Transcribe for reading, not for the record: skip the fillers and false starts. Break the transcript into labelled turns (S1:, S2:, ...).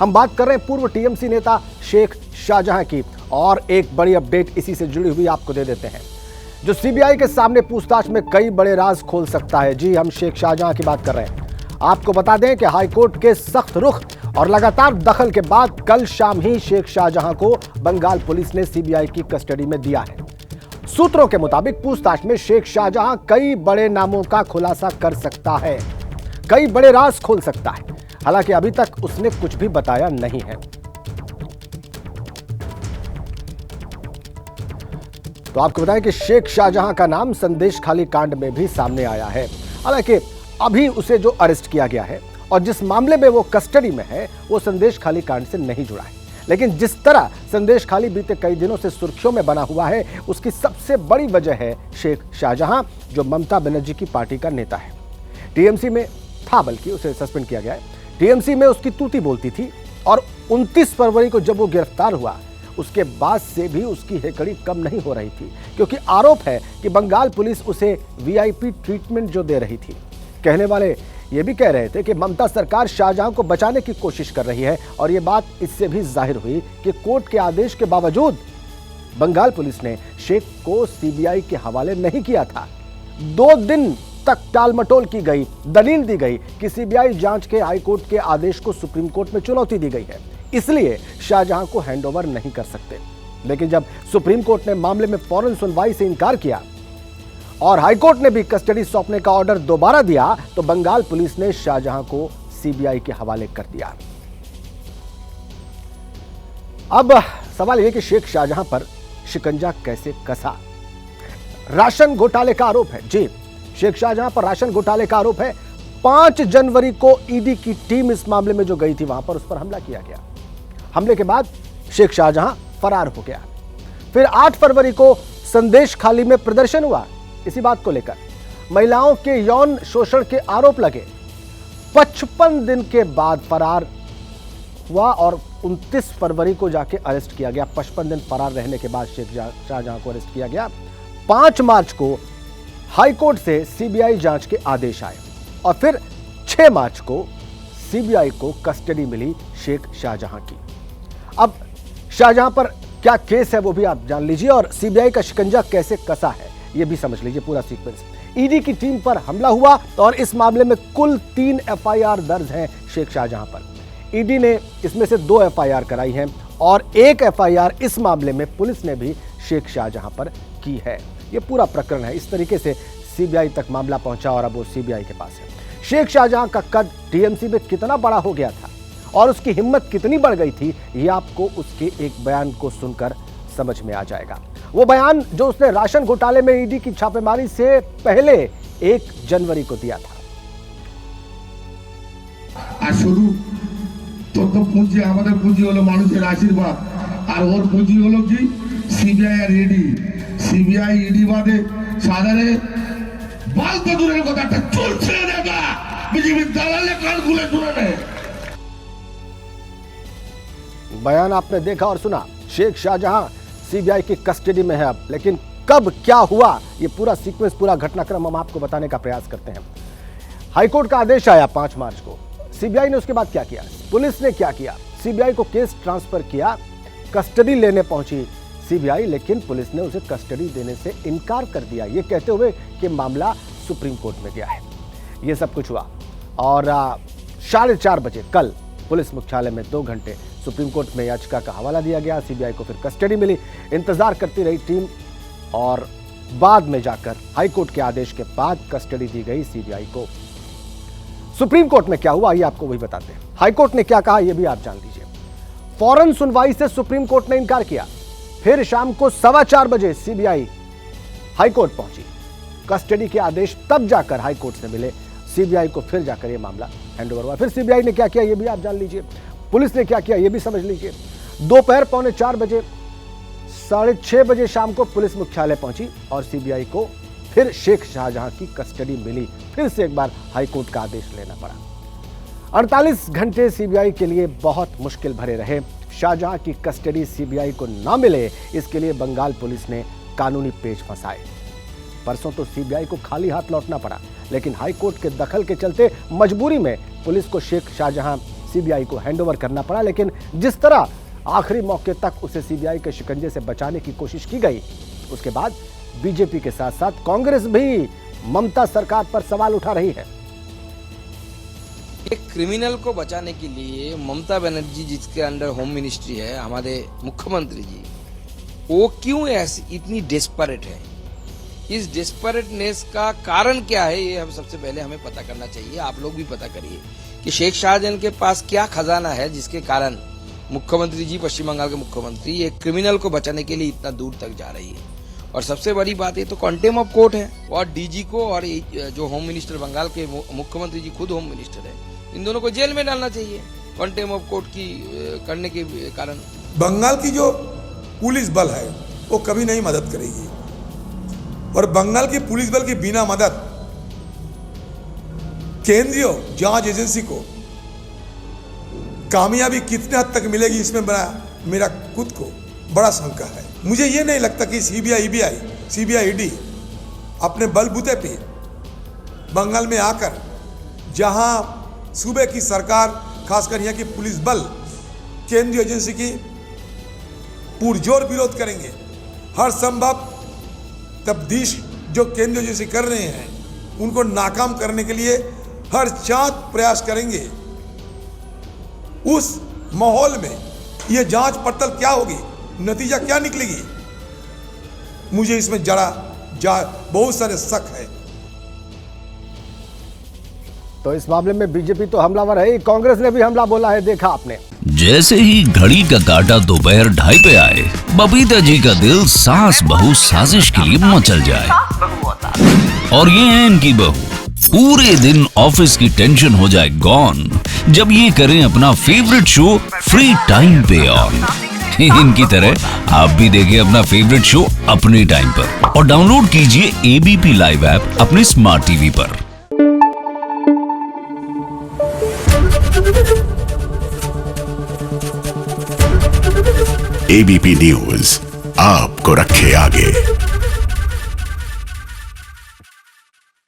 S1: हम बात कर रहे हैं पूर्व टीएमसी नेता शेख शाहजहां की, और एक बड़ी अपडेट इसी से जुड़ी हुई आपको दे देते हैं, जो सीबीआई के सामने पूछताछ में कई बड़े राज खोल सकता है। जी, हम शेख शाहजहां की बात कर रहे हैं। आपको बता दें कि हाईकोर्ट के सख्त रुख और लगातार दखल के बाद कल शाम ही शेख शाहजहां को बंगाल पुलिस ने सीबीआई की कस्टडी में दिया है। सूत्रों के मुताबिक पूछताछ में शेख शाहजहां कई बड़े नामों का खुलासा कर सकता है, कई बड़े राज खोल सकता है। हालांकि अभी तक उसने कुछ भी बताया नहीं है। तो आपको बताएं कि शेख शाहजहां का नाम संदेश खाली कांड में भी सामने आया है। हालांकि अभी उसे जो अरेस्ट किया गया है और जिस मामले में वो कस्टडी में है वो संदेश खाली कांड से नहीं जुड़ा है, लेकिन जिस तरह संदेश खाली बीते कई दिनों से सुर्खियों में बना हुआ है उसकी सबसे बड़ी वजह है शेख शाहजहां, जो ममता बनर्जी की पार्टी का नेता है। टीएमसी में था, बल्कि उसे सस्पेंड किया गया है। टीएमसी में उसकी तूती बोलती थी और 29 फरवरी को जब वो गिरफ्तार हुआ उसके बाद से भी उसकी हेकड़ी कम नहीं हो रही थी, क्योंकि आरोप है कि बंगाल पुलिस उसे वीआईपी ट्रीटमेंट जो दे रही थी। कहने वाले ये भी कह रहे थे कि ममता सरकार शाहजहां को बचाने की कोशिश कर रही है, और ये बात इससे भी जाहिर हुई कि कोर्ट के आदेश के बावजूद बंगाल पुलिस ने शेख को सीबीआई के हवाले नहीं किया था। 2 दिन तक टालमटोल की गई, दलील दी गई कि सीबीआई जांच के हाईकोर्ट के आदेश को सुप्रीम कोर्ट में चुनौती दी गई है, इसलिए शाहजहां को हैंडओवर नहीं कर सकते। लेकिन जब सुप्रीम कोर्ट ने मामले में फौरन सुनवाई से इनकार किया और हाईकोर्ट ने भी कस्टडी सौंपने का ऑर्डर दोबारा दिया, तो बंगाल पुलिस ने शाहजहां को सीबीआई के हवाले कर दिया। अब सवाल यह कि शेख शाहजहां पर शिकंजा कैसे कसा। राशन घोटाले का आरोप है। जी, शेख शाहजहां पर राशन घोटाले का आरोप है। 5 जनवरी को ईडी की टीम इस मामले में जो गई थी वहां पर उस पर हमला किया गया। हमले के बाद शेख शाहजहां फरार हो गया। फिर 8 फरवरी को संदेश खाली में प्रदर्शन हुआ इसी बात को लेकर। महिलाओं के यौन शोषण के आरोप लगे। 55 दिन के बाद फरार हुआ और 29 फरवरी को जाके अरेस्ट किया गया। 55 दिन फरार रहने के बाद शेख शाहजहां को अरेस्ट किया गया। 5 मार्च को हाईकोर्ट से सीबीआई जांच के आदेश आए और फिर 6 मार्च को सीबीआई को कस्टडी मिली शेख शाहजहां की। अब शाहजहां पर क्या केस है वो भी आप जान लीजिए, और सीबीआई का शिकंजा कैसे कसा है ये भी समझ लीजिए पूरा सीक्वेंस। ईडी की टीम पर हमला हुआ और इस मामले में कुल 3 एफआईआर दर्ज हैं शेख शाहजहां पर। ईडी ने इसमें से 2 एफआईआर कराई हैं और 1 एफआईआर इस मामले में पुलिस ने भी शेख शाहजहां पर की है। ये पूरा प्रकरण है। इस तरीके से सीबीआई तक मामला पहुंचा और अब वो सीबीआई के पास है। शेख शाहजहां का कद टीएमसी में कितना बड़ा हो गया था और उसकी हिम्मत कितनी बढ़ गई थी, ये आपको उसके एक बयान को सुनकर समझ में आ जाएगा। वो बयान जो उसने राशन घोटाले में ईडी की छापेमारी से पहले 1 जनवरी को दिया था।
S2: शुरू तो पूंजी हमारे पूंजी हलो मानुषेर आशीर्वाद और ओर पूंजी हलो कि सीबीआई और ईडी। सीबीआई ईडी बादे साधारण बाल तो दूर को दाटा चोर ছেড়ে দেবা বিজেপি দালালে কান খুলে শুনে ने।
S1: बयान आपने देखा और सुना। शेख शाहजहां सीबीआई की कस्टडी में है अब, लेकिन कब क्या हुआ ये पूरा सीक्वेंस, पूरा घटनाक्रम हम आपको बताने का प्रयास करते हैं। हाईकोर्ट का आदेश आया 5 मार्च को। सीबीआई ने उसके बाद क्या किया, पुलिस ने क्या किया, सीबीआई को केस ट्रांसफर किया, कस्टडी लेने पहुंची सीबीआई, लेकिन पुलिस ने उसे कस्टडी देने से इनकार कर दिया, ये कहते हुए कि मामला सुप्रीम कोर्ट में गया है। ये सब कुछ हुआ और 4:30 बजे कल पुलिस मुख्यालय में 2 घंटे सुप्रीम कोर्ट में याचिका का हवाला दिया गया। सीबीआई को फिर कस्टडी मिली। इंतजार करती रही टीम और बाद में जाकर हाईकोर्ट के आदेश के बाद कस्टडी दी गई सीबीआई को। सुप्रीम कोर्ट में क्या हुआ ये आपको वही बताते हैं। हाईकोर्ट ने क्या कहा ये भी आप जान लीजिए। फौरन सुनवाई से सुप्रीम कोर्ट ने इनकार किया। फिर शाम को 4:15 बजे सीबीआई हाईकोर्ट पहुंची। कस्टडी के आदेश तब जाकर हाईकोर्ट से मिले। सीबीआई को फिर जाकर यह मामला हैंडओवर हुआ। फिर सीबीआई ने क्या किया ये भी आप जान लीजिए। पुलिस ने क्या किया ये भी समझ लीजिए। दोपहर 3:45 बजे 6:30 बजे शाम को पुलिस मुख्यालय पहुंची और सीबीआई को फिर शेख शाहजहां की कस्टडी मिली। फिर से एक बार हाईकोर्ट का आदेश लेना पड़ा। 48 घंटे सीबीआई के लिए बहुत मुश्किल भरे रहे। शाहजहां की कस्टडी सीबीआई को ना मिले इसके लिए बंगाल पुलिस ने कानूनी पेच फंसाए। परसों तो सीबीआई को खाली हाथ लौटना पड़ा, लेकिन हाईकोर्ट के दखल के चलते मजबूरी में पुलिस को शेख शाहजहां सीबीआई को हैंडओवर करना पड़ा। लेकिन जिस तरह आखिरी मौके तक उसे सीबीआई के शिकंजे से बचाने की कोशिश की गई, उसके बाद बीजेपी के साथ साथ कांग्रेस भी ममता सरकार पर सवाल उठा रही है।
S3: एक क्रिमिनल को बचाने के लिए ममता बनर्जी, जिसके अंडर होम मिनिस्ट्री है, हमारे मुख्यमंत्री जी, वो क्यों ऐसी इतनी डेस्परेट है? इस डेस्परेटनेस का कारण क्या है, ये हम सबसे पहले हमें पता करना चाहिए। आप लोग भी पता करिए कि शेख शाहजहां के पास क्या खजाना है जिसके कारण मुख्यमंत्री जी, पश्चिम बंगाल के मुख्यमंत्री, एक क्रिमिनल को बचाने के लिए इतना दूर तक जा रही है। और सबसे बड़ी बात ये तो कंटेम ऑफ कोर्ट है, और डीजी को और जो होम मिनिस्टर बंगाल के मुख्यमंत्री जी खुद होम मिनिस्टर है, इन दोनों को जेल में डालना चाहिए कंटेम ऑफ कोर्ट की करने के कारण।
S4: बंगाल की जो पुलिस बल है वो कभी नहीं मदद करेगी, और बंगाल की पुलिस बल की बिना मदद केंद्रीय जांच एजेंसी को कामयाबी कितने हद तक मिलेगी, इसमें मेरा खुद को बड़ा शंका है। मुझे ये नहीं लगता कि सीबीआई ईडी अपने बलबूते पे बंगाल में आकर, जहां सूबे की सरकार, खासकर यहाँ की पुलिस बल केंद्रीय एजेंसी की पुरजोर विरोध करेंगे। हर संभव तब्दीश जो केंद्रीय एजेंसी कर रहे हैं उनको नाकाम करने के लिए हर चाँत प्रयास करेंगे। उस माहौल में ये जांच पड़ताल क्या होगी, नतीजा क्या निकलेगी, मुझे इसमें बहुत सारे शक है।
S1: तो इस मामले में बीजेपी तो हमलावर है, कांग्रेस ने भी हमला बोला है, देखा आपने।
S5: जैसे ही घड़ी का काटा दोपहर 2:30 पे आए, बबीता जी का दिल सास बहू साजिश के लिए मचल जाए। और ये है इनकी बहू, पूरे दिन ऑफिस की टेंशन हो जाए गॉन जब ये करें अपना फेवरेट शो फ्री टाइम पे ऑन। इनकी तरह आप भी देखिए अपना फेवरेट शो अपने टाइम पर, और डाउनलोड कीजिए एबीपी लाइव ऐप अपने स्मार्ट टीवी पर।
S6: एबीपी न्यूज आपको रखे आगे।